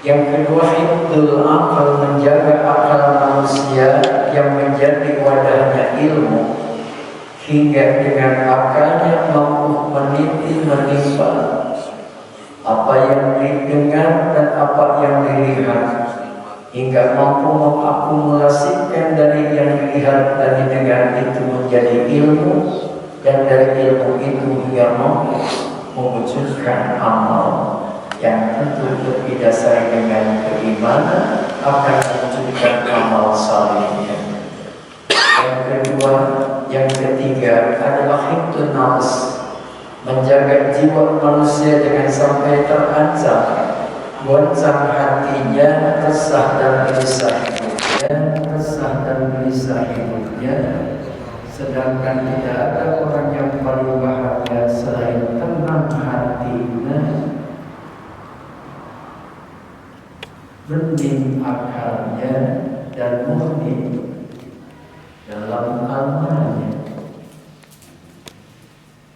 Yang kedua, hifdzul aql, menjaga akal manusia yang menjadi wadahnya ilmu, hingga dengan akalnya mampu meniti menimbang apa yang didengar dan apa yang dilihat, hingga mampu mengakumulasikan dari yang dilihat dan didengar itu menjadi ilmu, dan dari ilmu itu hingga mampu mewujudkan amal yang tentu berdasar dengan keimanan akan mewujudkan amal salihnya. Yang kedua, yang ketiga adalah hifdzun nafs, menjaga jiwa manusia jangan sampai terancam, goncang hatinya, resah dan gelisah hidupnya, sedangkan tidak ada orang yang paling bahagia selain tenang hatinya, bening akalnya, dan murni dalam amalnya.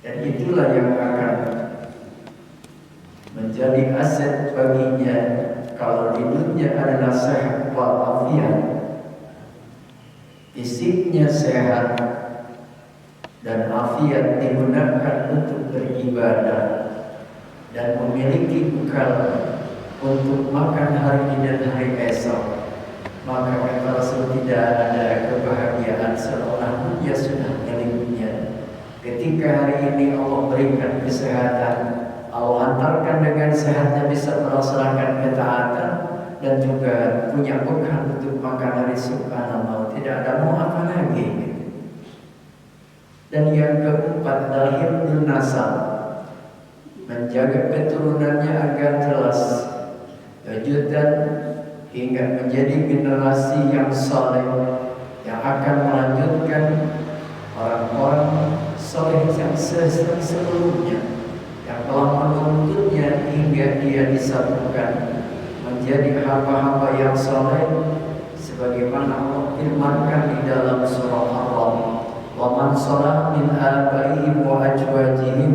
Dan itulah yang akan menjadi aset baginya kalau hidupnya adalah sehat walafiat, fisiknya sehat dan afiat digunakan untuk beribadah dan memiliki bekal untuk makan hari ini dan hari esok, maka kata Rasul tidak ada kebahagiaan seolah dia sudah miliknya. Ketika hari ini Allah berikan kesehatan, Allah hantarkan dengan sehatnya bisa melaksanakan ketaatan dan juga punya bekal untuk makan hari subhanallah, tidak ada mau apa lagi. Dan yang keempat adalah hifdzun nasab, menjaga keturunannya agar jelas, kejutan hingga menjadi generasi yang saleh yang akan melanjutkan orang-orang saleh yang sebelumnya yang telah menuntunnya hingga dia disatukan menjadi hamba-hamba yang saleh, sebagaimana Allah firmankan di dalam surah Ar-Rum, "Wa man shalaha min abaihim wa azwajihim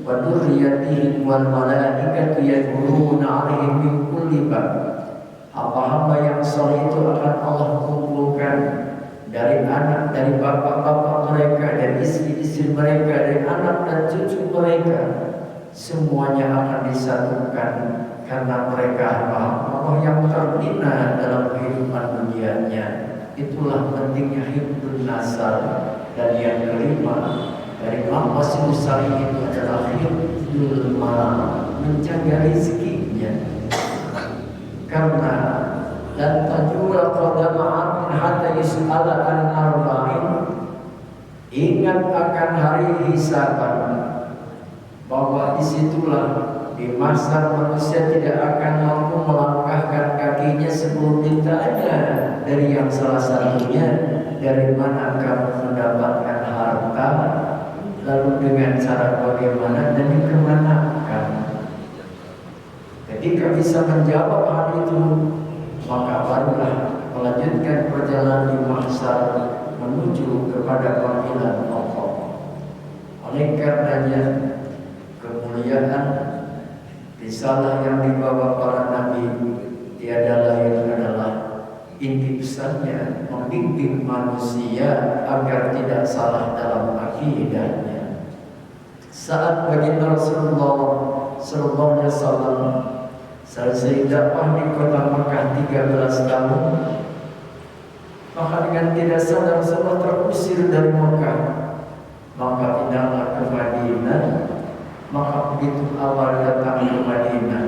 wa dzurriyyatihim wal malaikatu yadkhuluna 'alaihim min kulli bab." Hamba-hamba yang saleh itu akan Allah kumpulkan dari anak, dari bapak-bapak mereka, dari istri-istri mereka, dari anak dan cucu mereka, semuanya akan disatukan karena mereka hamba-hamba Allah yang terbina dalam kehidupan dunianya. Itulah pentingnya hifdzun nasab. Dan yang kelima dari maqasid salih itu adalah hifdzul mal, menjaga rezekinya. Karena dan tajura qadama 'abdin hatta yus'ala an arba'in, ingat akan hari hisaban, bahwa disitulah di masa manusia tidak akan mampu melangkahkan kakinya sebelum ditanya dari yang salah satunya, dari mana kamu mendapatkan harta, lalu dengan cara bagaimana dan dikemanakan. Ketika bisa menjawab hal itu, maka barulah melanjutkan perjalanan di mahsyar menuju kepada panggilan Allah. Oleh karenanya, kemuliaan risalah yang dibawa para nabi tiada lain adalah inti pesannya membimbing manusia agar tidak salah dalam akidahnya. Saat baginda Rasulullah sallallahu alaihi wasallam selesai dakwah di kota Makkah 13 tahun, maka dengan tidak sadar Rasulullah terusir dari Makkah, maka pindahlah ke Madinah. Maka begitu awal datang ke Madinah,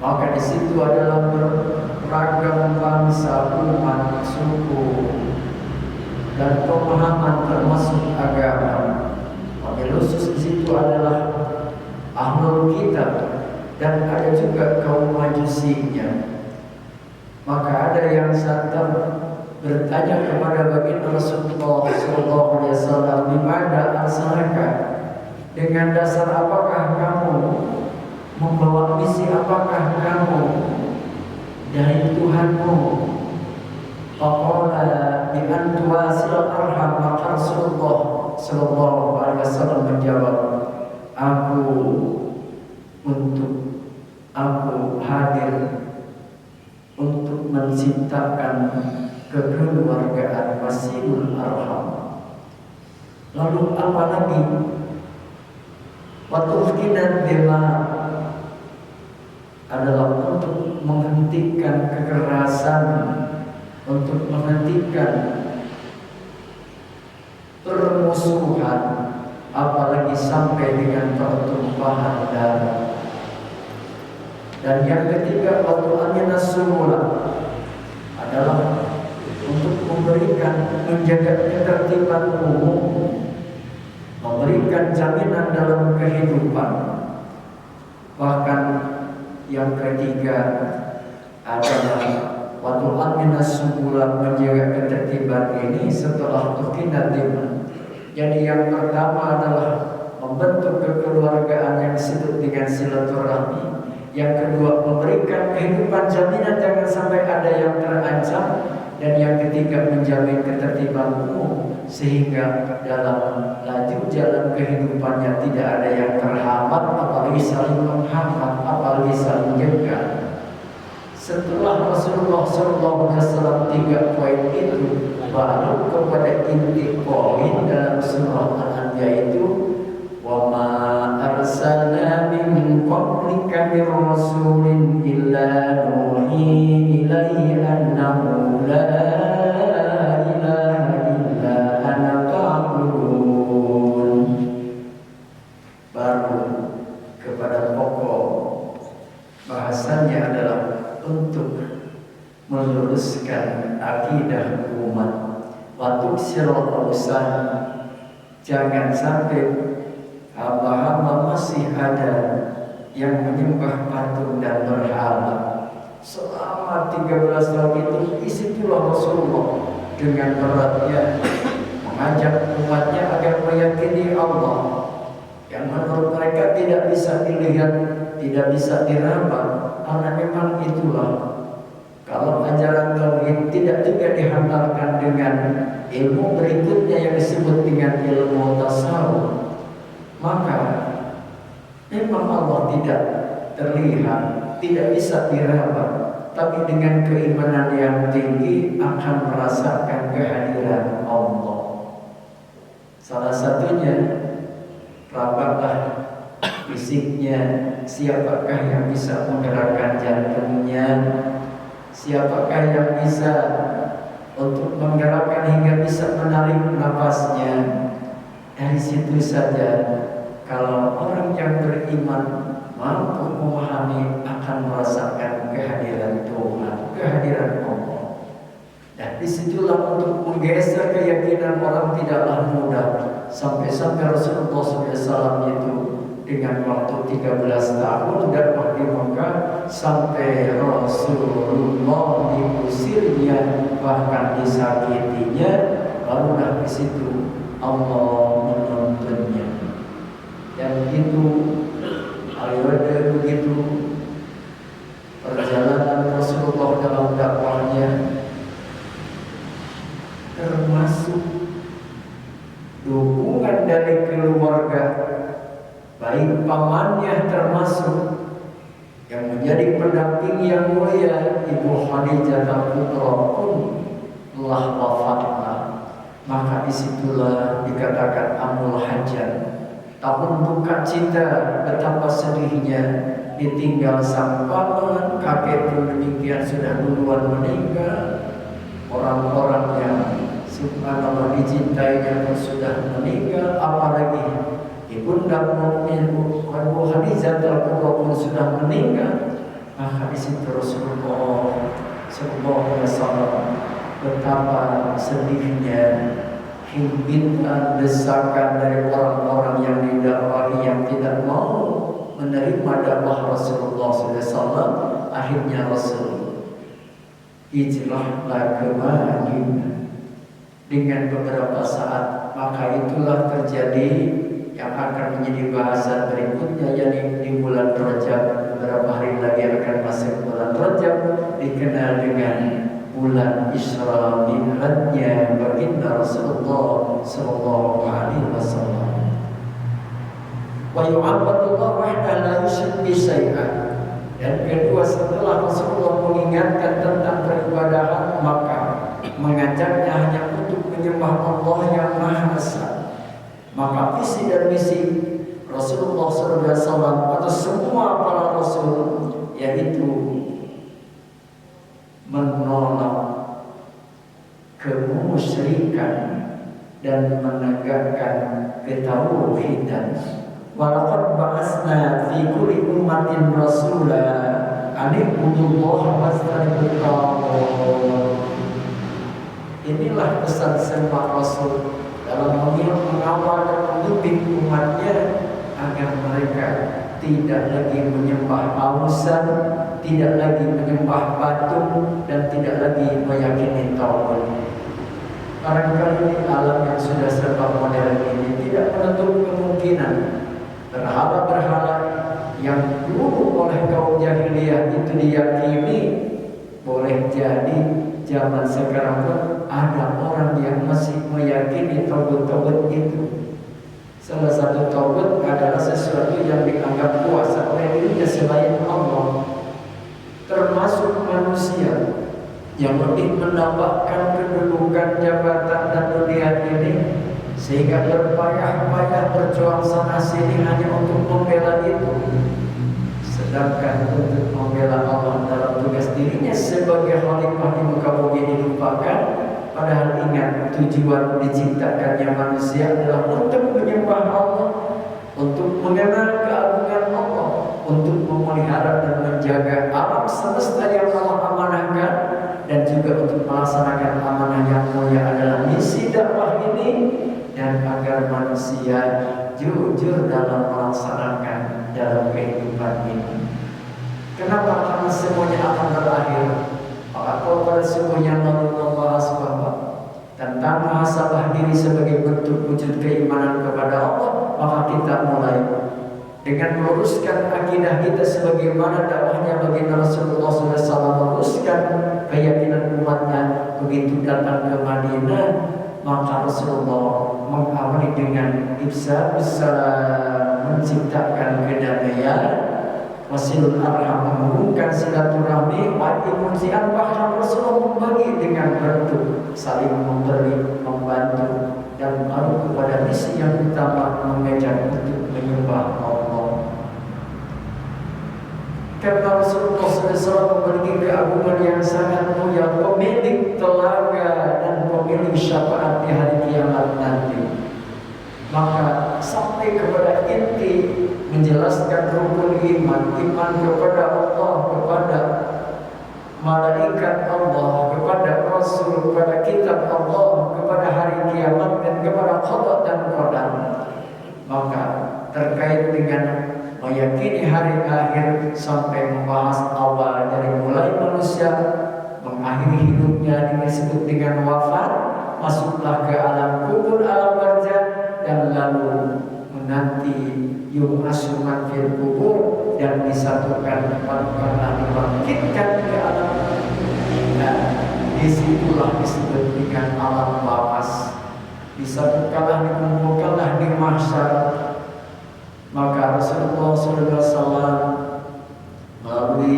maka di situ adalah beragam bangsa, umat, suku, dan pemahaman termasuk agama. Wabil khusus di situ adalah ahlul kitab dan ada juga kaum majusinya. Maka ada yang santan bertanya kepada baginda Rasulullah SAW, "Di mana arsalaka? Dengan dasar apakah kamu membawa misi, apakah kamu dari Tuhanmu?" Faqala bi an tuwasil arham. Maka Rasulullah sallallahu alaihi wasallam menjawab, aku hadir untuk menciptakan kekeluargaan wasilul arham. Lalu apa lagi? Watuhkinan bela adalah untuk menghentikan kekerasan, untuk menghentikan permusuhan, apalagi sampai dengan pertumpahan darah. Dan yang ketiga, waktu aminas sumula adalah untuk memberikan, menjaga ketertiban umum, memberikan jaminan dalam kehidupan. Bahkan yang ketiga adalah waktu aminas sumula, menjaga ketertiban ini setelah tukinatim. Jadi yang pertama adalah membentuk kekeluargaan yang disebut dengan silaturahmi. Yang kedua, memberikan kehidupan jaminan jangan sampai ada yang terancam. Dan yang ketiga, menjamin ketertiban umum sehingga dalam laju jalan kehidupannya tidak ada yang terhambat, apalagi saling menghambat, apalagi saling jaga. Setelah Rasulullah SAW 3 poin itu, baru kepada inti poin dalam surah Al-Anbiya itu, wa ma arsalna min qablika min rasulin illa nuhi ilaihi annahu la ilaha illa ana fa'budun. Baru kepada pokok bahasanya adalah untuk meluruskan akidah umat. Waktu sirul usan, jangan sampai hamba-hamba masih ada yang menyembah patung dan berhala. Selama 13 tahun itu, disitulah Rasulullah dengan beratnya mengajak umatnya agar meyakini Allah yang menurut mereka tidak bisa dilihat, tidak bisa diraba. Karena memang itulah, kalau ajaran tauhid tidak juga dihantarkan dengan ilmu berikutnya yang disebut dengan ilmu tasawuf, maka memang Allah tidak terlihat, tidak bisa diraba, tapi dengan keimanan yang tinggi akan merasakan kehadiran Allah. Salah satunya, rabatlah fisiknya. Siapakah yang bisa menggerakkan jantungnya? Siapakah yang bisa untuk menggerakkan hingga bisa menarik nafasnya? Dari situ saja, kalau orang yang beriman mampu memahami, akan merasakan kehadiran Tuhan, kehadiran Allah. Dan disitulah untuk menggeser keyakinan orang tidaklah mudah. Sampai-sampai Rasulullah SAW itu dengan waktu 13 tahun dakwah di Mekah, sampai Rasulullah diusirnya, bahkan disakitinya, barulah di situ Allah menuntunnya. Dan itu ada begitu perjalanan Rasulullah dalam dakwahnya, termasuk dukungan dari keluarga, baik pamannya termasuk yang menjadi pendamping yang mulia, Ibu Khadijah al-Kubra pun telah wafatlah. Maka disitulah dikatakan Amul Hajan, tahun duka cita, betapa sedihnya ditinggal sang paman. Kakek pun demikian, sudah duluan meninggal. Orang-orang yang subhanallah dicintainya pun sudah meninggal, apalagi Ibunda Mukmin Ibu Khadijah al-Kubra pun sudah meninggal. Maka di situ Rasulullah SAW, betapa sedihnya, himpitan, desakan dari orang-orang yang didakwahi yang tidak mau menerima dakwah Rasulullah SAW. Akhirnya Rasul hijrahlah ke Madinah dengan beberapa saat. Maka itulah terjadi yang akan menjadi bahasan berikutnya, yakni di bulan Rajab. Beberapa hari lagi akan masuk bulan Rajab, dikenal dengan bulan Isra Mi'rajnya baginda Rasulullah sallallahu alaihi wasallam. Wa yu'abbadullah wahdahu la yusyrik bihi syai'an. Dan kedua, setelah Rasulullah mengingatkan tentang peribadahan, maka mengajaknya hanya untuk menyembah Allah yang Maha Esa. Maka visi dan misi Rasulullah SAW atau semua para Rasul yaitu menolak kemusyrikan dan menegakkan ketauhidan. Walaqad ba'atsna fi kulli ummatin rasula an ibudullaha wastanibu taghut. Inilah pesan semua Rasul dalam mengawal dan membimbing umatnya agar mereka tidak lagi menyembah awsan, tidak lagi menyembah patung, dan tidak lagi meyakini tauhid. Barangkali alam yang sudah serba modern ini tidak menutup kemungkinan berhala-berhala yang dulu oleh kaum jahiliyah itu diyakini, boleh jadi zaman sekarang pun ada orang yang masih meyakini tauhid itu. Salah satu tauhid adalah sesuatu yang dianggap kuasa oleh dirinya selain Allah, termasuk manusia yang lebih mendapatkan kedudukan, jabatan dan dunia ini, sehingga berpayah-payah berjuang sana sini hanya untuk membela itu. Sedangkan untuk membela Allah dalam tugas dirinya sebagai khalifah di muka bumi dilupakan. Padahal ingat, tujuan diciptakannya manusia adalah untuk menyembah Allah, untuk mengenal keagungan Allah, untuk memelihara dan menjaga alam semesta yang Allah amanahkan, dan juga untuk melaksanakan amanah yang mulia adalah misi dakwah ini, dan agar manusia jujur dalam melaksanakan dalam kehidupan ini. Kenapa? Karena semuanya akan berakhir. Maka kalau pada sungguhnya lalu membahas bahwa tentang muhasabah diri sebagai bentuk wujud keimanan kepada Allah, maka kita mulai dengan meluruskan akidah kita sebagaimana dakwahnya baginda Rasulullah SAW meluruskan keyakinan umatnya. Begitu datang ke Madinah, maka Rasulullah mengawali dengan ifsa'us salam, menciptakan kedamaian, wasilul arham, menghubungkan silaturahmi, wa'idmunsian, bahkan Rasulullah membagi dengan bentuk saling memberi, membantu, dan baru kepada misi yang utama, mengajak untuk menyembah Allah. Karena Rasulullah SAW memiliki keagungan yang sangat mulia, pemilik telaga dan pemilik syafaat di hari kiamat nanti, maka sampai kepada inti menjelaskan rukun iman kepada Allah, kepada malaikat Allah, kepada Rasul, kepada kitab Allah, kepada hari kiamat, dan kepada qada dan qadar. Maka terkait dengan meyakini hari akhir sampai membahas awal dari mulai manusia mengakhiri hidupnya disebut dengan wafat, masuklah ke alam kubur, alam barzakh, dan lalu menanti yub'atsun fil kubur, dan disatukan karena dibangkitkan ke alam. Nah, disitulah disebut dengan alam bawas. Disatukanlah, dikumpulkanlah di mahsyar. Maka Rasulullah SAW melalui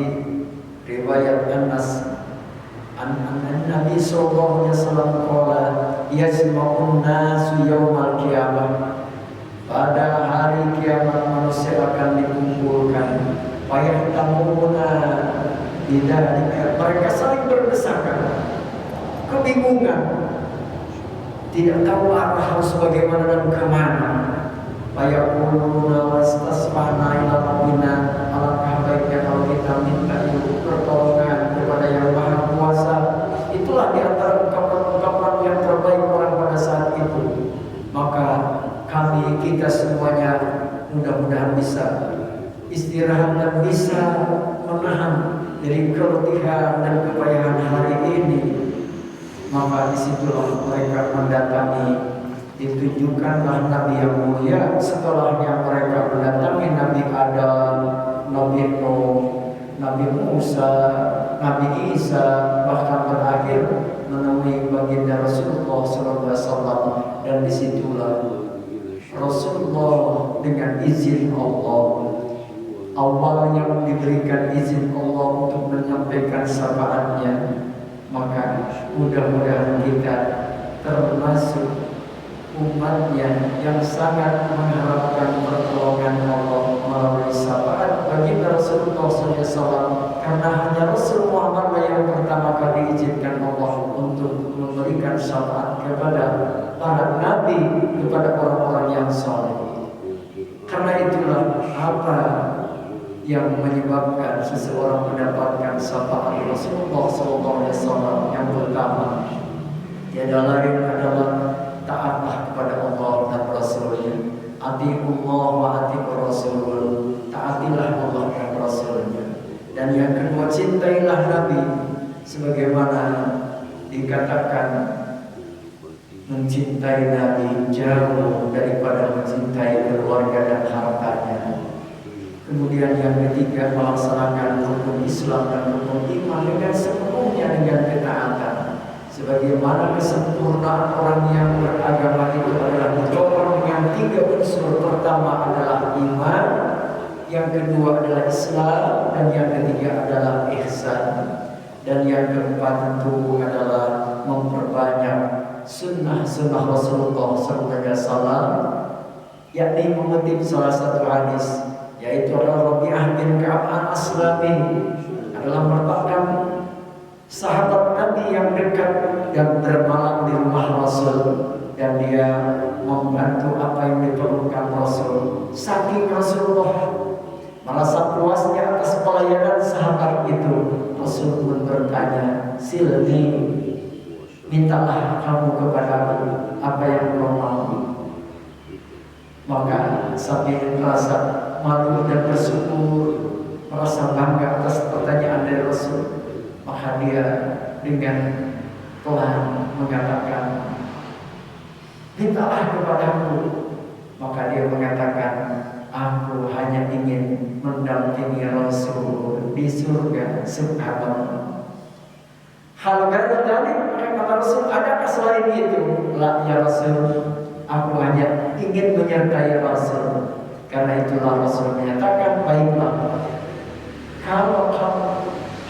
riwayat Anas Nabi sallallahu alaihi wasallam qala yasma'un nasu yaumal qiyamah, pada hari kiamat manusia akan dikumpulkan, fayahtamuna bidzalika, mereka saling berdesakan, kebingungan, tidak tahu arah harus bagaimana dan kemana. Fayaquluna wastasfana ila rabbina, alangkah baiknya kalau kita minta pertolongan kepada yang Maha Kuasa. Itulah di antara ungkapan-ungkapan yang terbaik orang pada saat itu. Maka kita semuanya mudah-mudahan bisa istirahat dan bisa menahan dari keletihan dan kepayahan hari ini. Maka disitulah mereka mendatangi, ditunjukkanlah Nabi yang mulia. Setelahnya mereka mendatangi Nabi Adam, Nabi Nuh, Nabi Musa, Nabi Isa, bahkan berakhir menemui baginda Rasulullah SAW. Dan disitulah Rasulullah dengan izin Allah awal yang diberikan izin Allah untuk menyampaikan syafaatnya, maka mudah-mudahan kita termasuk umatnya yang sangat mengharapkan pertolongan Allah melalui syafaat bagi Rasulullah SAW, karena hanya Rasul Muhammad yang pertama kali diizinkan Allah untuk memberikan syafaat kepada para nabi, kepada orang-orang yang saleh. Karena itulah apa yang menyebabkan seseorang mendapatkan syafaat Rasulullah SAW yang pertama tiada lain adalah taatlah kepada Allah dan Rasulnya. Atiullah wa atiur Rasul, taatilah Allah dan Rasulnya. Dan yang kedua, cintailah Nabi sebagaimana dikatakan mencintai Nabi jauh daripada mencintai keluarga dan hartanya. Kemudian yang ketiga, melaksanakan rukun Islam dan rukun iman dengan sepenuhnya dengan ketaatan. Sebagaimana kesempurnaan orang yang beragama itu adalah didorong dengan tiga unsur. Pertama adalah iman, yang kedua adalah Islam, dan yang ketiga adalah ihsan. Dan yang keempat itu adalah memperbanyak sunnah Rasulullah SAW, yakni mengutip salah satu hadis, yaitu adalah Rabi'ah bin Ka'ab al-Aslami, adalah merupakan sahabat Nabi yang dekat dan bermalam di rumah Rasul, dan dia membantu apa yang diperlukan Rasul. Saking Rasulullah merasa puasnya atas pelayanan sahabat itu, Rasul pun bertanya, "Silni, mintalah kamu kepadaku apa yang kau mau." Maka sambil merasa malu dan bersyukur, merasa bangga atas pertanyaan dari Rasul, maka dia dengan pelan mengatakan, "Mintalah kepadaku." Maka dia mengatakan, "Aku hanya ingin mendampingi Rasul di surga subhanallah." Hal tadi kata Rasul, adakah selain itu? La ya Rasul, aku hanya ingin menyertai Rasul. Karena itulah Rasul menyatakan, "Baiklah, kalau kamu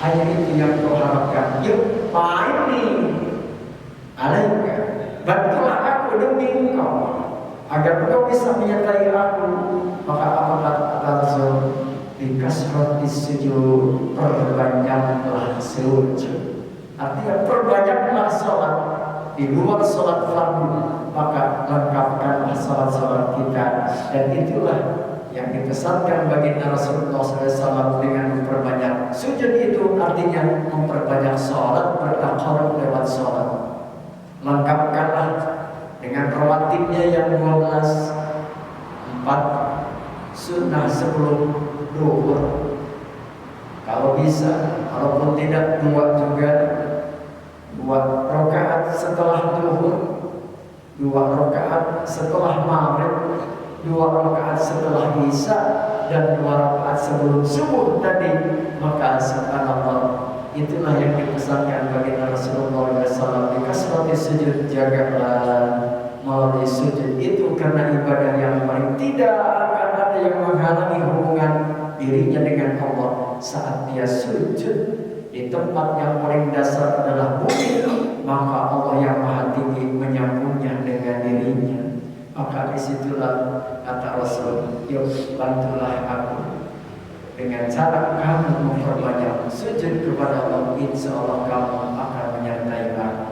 hanya itu yang kau harapkan, yuk ini alaika, bantulah aku demi engkau agar engkau bisa menyertai aku." Maka apa kata Rasul? Bikasratis sujud, perbanyaklah sujud. Artinya perbanyaklah sholat di luar sholat fardu, maka lengkapkanlah sholat kita. Dan itulah yang dipesankan bagi Rasulullah SAW dengan memperbanyak sujud. Itu artinya memperbanyak sholat, bertakarub lewat sholat. Lengkapkanlah dengan rawatibnya yang 12, 4 sunnah sebelum duhur. Kalau bisa, walaupun tidak 2 juga, 2 rakaat setelah duhur, 2 rakaat setelah maghrib, 2 rakaat setelah isya, dan 2 rakaat sebelum subuh tadi. Maka subhanallah, itulah yang dipesankan bagi Rasulullah SAW. Di kasrati sujud, jagalah melalui sujud itu, karena ibadah yang paling tidak akan ada yang menghalangi hubungan dirinya dengan Allah saat dia sujud di tempat yang paling dasar adalah bumi. Maka Allah yang maha tinggi menyambungnya dengan dirinya. Maka disitulah kata Rasul, "Yuk bantulah aku dengan cara kamu memperbanyak sujud kepada Allah, insya Allah kamu akan menyertai aku."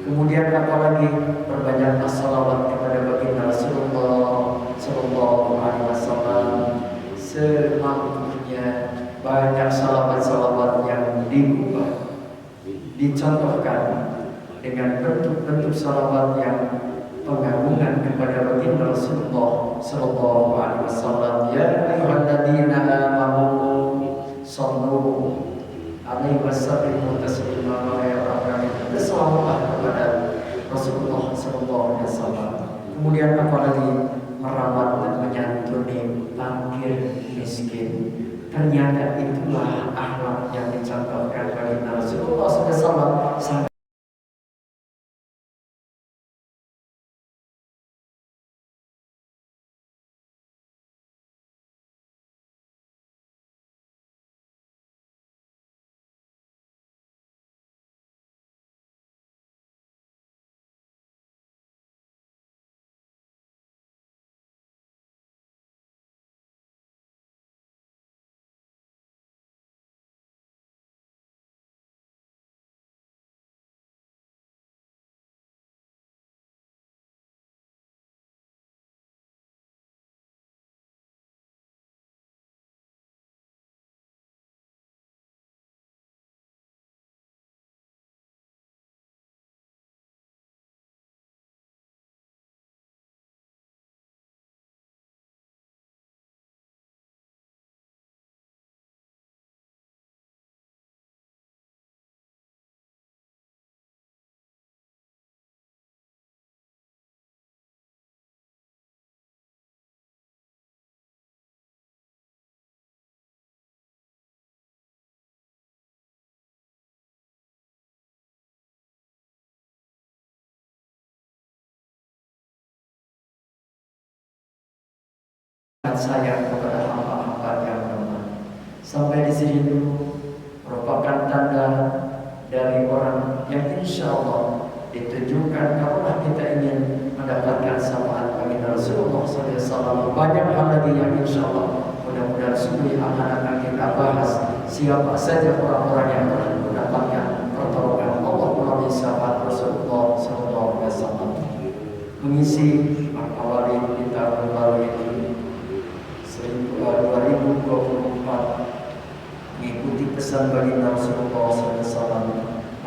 Kemudian apalagi, perbanyaklah salawat kepada baginda Rasulullah Sallallahu Alaihi Wasallam semampunya. Banyak salawat-salawat yang diubah, dicontohkan dengan bentuk-bentuk salawat yang pengagungan kepada baginda Rasulullah Sallallahu Alaihi Wasallam. Ya ayyuhalladzina amanu shallu alaihi wasallimu taslima. Bersalawat kepada Rasulullah Sallallahu Alaihi Wasallam. Kemudian apalagi merawat dan menyantuni fakir miskin. Ternyata itulah akhlak yang dicontohkan bagi Rasulullah SAW. sayang kepada hamba-hamba yang lemah. Sampai di sini dulu merupakan tanda dari orang yang insya Allah ditunjukkan kalau kita ingin mendapatkan syafaat bagi Rasulullah SAW. Banyak hal lagi yang insya Allah mudah-mudahan sungguh akan kita bahas. Siapa saja orang-orang yang telah mendapatkan pertolongan Allah melalui syafaat Rasulullah SAW. Mengisi awal di tahun baru ini 2024, mengikuti pesan bagi Rasulullah SAW.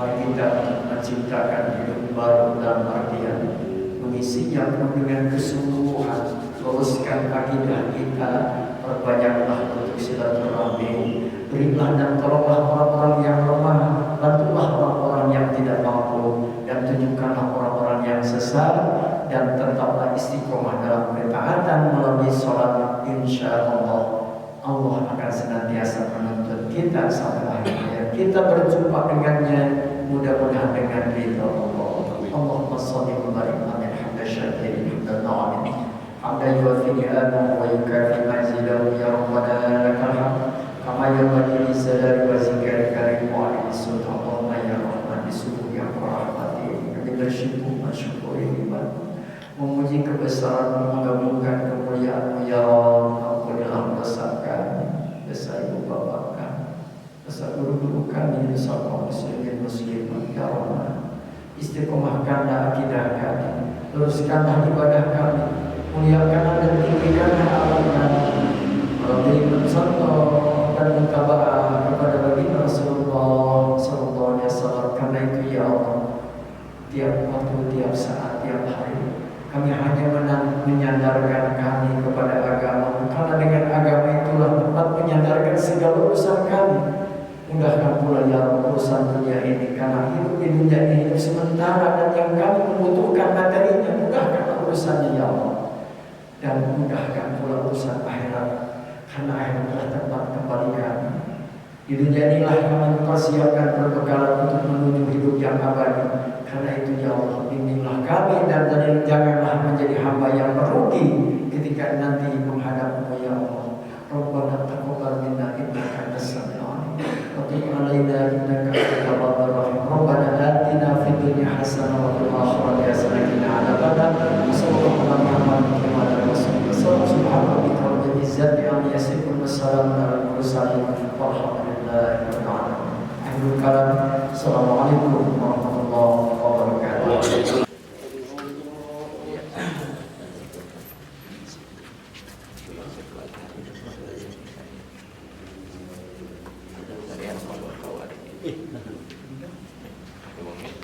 Mari kita menciptakan hidup baru dalam artian mengisinya penuh dengan kesungguhan, luruskan akidah kita, perbanyaklah untuk silaturahmi, berilah dan tolonglah orang-orang yang lemah, bantulah orang-orang yang tidak mampu, dan tunjukkanlah orang-orang yang sesat, dan tetaplah istiqomah dalam ketaatan melalui sholat. Insya Allah Allah akan senantiasa menuntut kita sampai akhir hayat kita berjumpa dengannya, mudah-mudahan dengan ridha Allah. Allahumma shalli wa barik ala hamdan syakirin hamdan na'imin hamdan yuwafi ni'amahu wa yukafi mazidahu ya rabbana lakal hamd kama yanbaghi li jalali wajhika wa li sultan Allahumma ya rahman disubuh ya rahmati bila syukur masyukuri iman memuji kebesaran menggabungkan kemuliaan ya Allah. Ampunilah dosa kami, dosa ibu bapa kami, dosa guru-guru kami, dosa kaum muslimin muslimat ya Rahman. Istiqomahkanlah akidah kami, luruskanlah ibadah kami, muliakanlah dan tinggikanlah alam kami melalui mencontoh dan mutaba'ah kepada baginda Rasulullah sallallahu alaihi wasallam. Karena itu ya Allah, tiap waktu, tiap saat, tiap hari kami hanya menyandarkan kami kepada agama, karena dengan agama itulah tempat menyandarkan segala urusan kami. Mudahkan pula ya Allah urusan dunia ini, karena hidup di dunia ini sementara dan yang kami membutuhkan materinya. Mudahkan urusannya ya Allah, dan mudahkan pula urusan akhirat, karena akhirat adalah tempat kembali kami. Di dunia inilah kami mempersiapkan perbekalan untuk menuju hidup yang abadi. Karena itu ya Allah, bimbinglah kami dan janganlah menjadi hamba yang merugi ketika nanti menghadap-Mu ya Allah. Rabbana taqabbal minna innaka antas samiul alim wa tub 'alaina innaka antat tawwabur rahim. Rabbana atina fid dunya hasanah wa fil akhirati hasanah wa qina adzabannar. Sallallahu alaihi wa sallam. Subhana rabbika rabbil izzati amma yasifun wa salamun alal mursalin walhamdulillahi rabbil alamin. Assalamualaikum